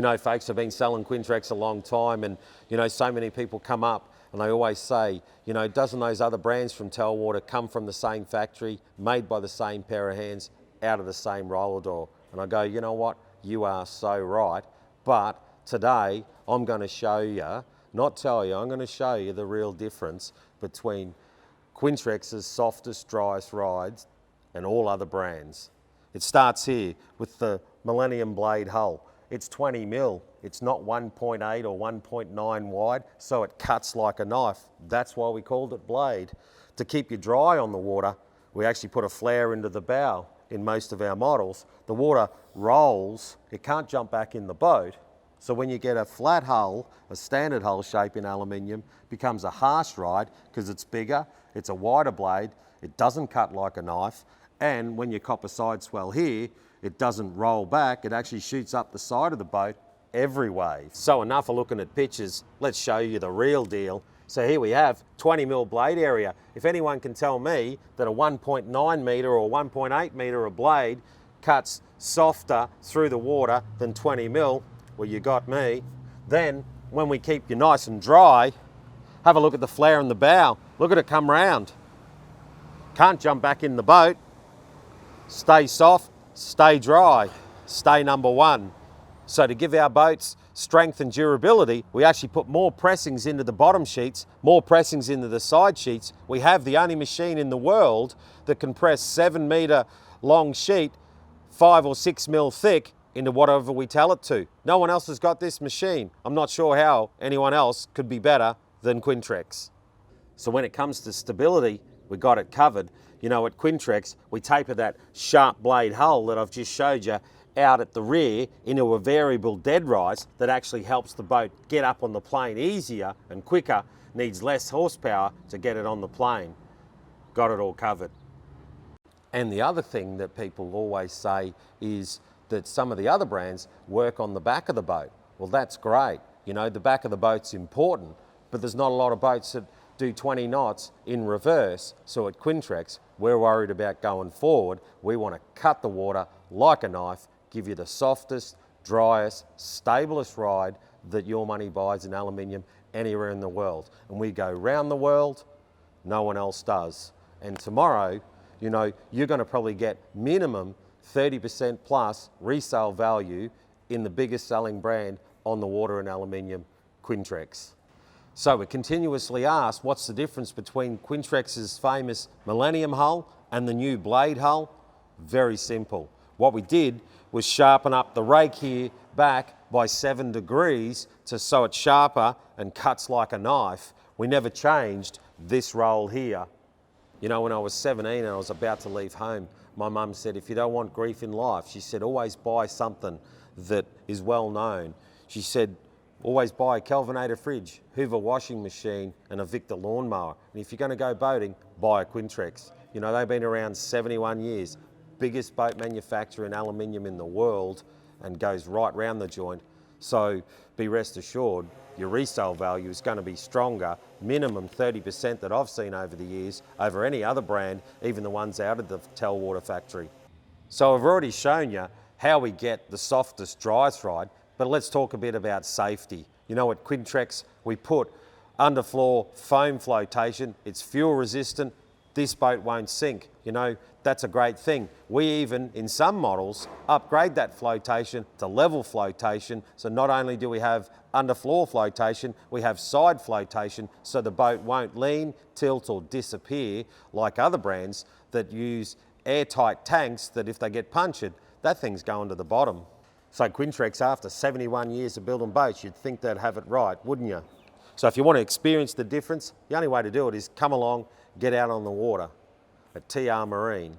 You know, folks, I've been selling Quintrex a long time, and you know, so many people come up and they always say, you know, doesn't those other brands from Telwater come from the same factory, made by the same pair of hands, out of the same roller door? And I go, you know what, you are so right, but today I'm going to show you, not tell you, I'm going to show you the real difference between Quintrex's softest, driest rides and all other brands. It starts here with the Millennium Blade hull. It's 20 mil, it's not 1.8 or 1.9 wide, so it cuts like a knife. That's why we called it Blade. To keep you dry on the water, we actually put a flare into the bow in most of our models. The water rolls, it can't jump back in the boat. So when you get a flat hull, a standard hull shape in aluminium, becomes a harsh ride because it's bigger, it's a wider blade, it doesn't cut like a knife, and when you cop a side swell here, it doesn't roll back, it actually shoots up the side of the boat every wave. So enough of looking at pictures, let's show you the real deal. So here we have 20 mil blade area. If anyone can tell me that a 1.9 metre or 1.8 metre of blade cuts softer through the water than 20 mil, well, you got me. Then when we keep you nice and dry, have a look at the flare in the bow. Look at it come round. Can't jump back in the boat. Stay soft, stay dry, stay number one. So to give our boats strength and durability, we actually put more pressings into the bottom sheets, more pressings into the side sheets. We have the only machine in the world that can press 7 metre long sheet, 5 or 6 mil thick, into whatever we tell it to. No one else has got this machine. I'm not sure how anyone else could be better than Quintrex. So when it comes to stability, we got it covered. You know, at Quintrex, we taper that sharp blade hull that I've just showed you out at the rear into a variable dead rise that actually helps the boat get up on the plane easier and quicker, needs less horsepower to get it on the plane. Got it all covered. And the other thing that people always say is that some of the other brands work on the back of the boat. Well, that's great. You know, the back of the boat's important, but there's not a lot of boats that do 20 knots in reverse. So at Quintrex, we're worried about going forward. We want to cut the water like a knife, give you the softest, driest, stablest ride that your money buys in aluminium anywhere in the world. And we go round the world, no one else does. And tomorrow, you know, you're going to probably get minimum 30% plus resale value in the biggest selling brand on the water and aluminium, Quintrex. So we're continuously asked, what's the difference between Quintrex's famous Millennium hull and the new Blade hull? Very simple. What we did was sharpen up the rake here back by 7 degrees so it's sharper and cuts like a knife. We never changed this roll here. You know, when I was 17 and I was about to leave home, my mum said, if you don't want grief in life, she said, always buy something that is well known. She said, always buy a Kelvinator fridge, Hoover washing machine, and a Victor lawnmower. And if you're going to go boating, buy a Quintrex. You know, they've been around 71 years. Biggest boat manufacturer in aluminium in the world, and goes right round the joint. So be rest assured, your resale value is going to be stronger, minimum 30% that I've seen over the years, over any other brand, even the ones out of the Telwater factory. So I've already shown you how we get the softest, driest ride, but let's talk a bit about safety. You know, at Quintrex, we put underfloor foam flotation. It's fuel resistant. This boat won't sink. You know, that's a great thing. We even, in some models, upgrade that flotation to level flotation. So not only do we have underfloor flotation, we have side flotation, so the boat won't lean, tilt or disappear like other brands that use airtight tanks that if they get punctured, that thing's going to the bottom. So Quintrex, after 71 years of building boats, you'd think they'd have it right, wouldn't you? So if you want to experience the difference, the only way to do it is come along, get out on the water at TR Marine.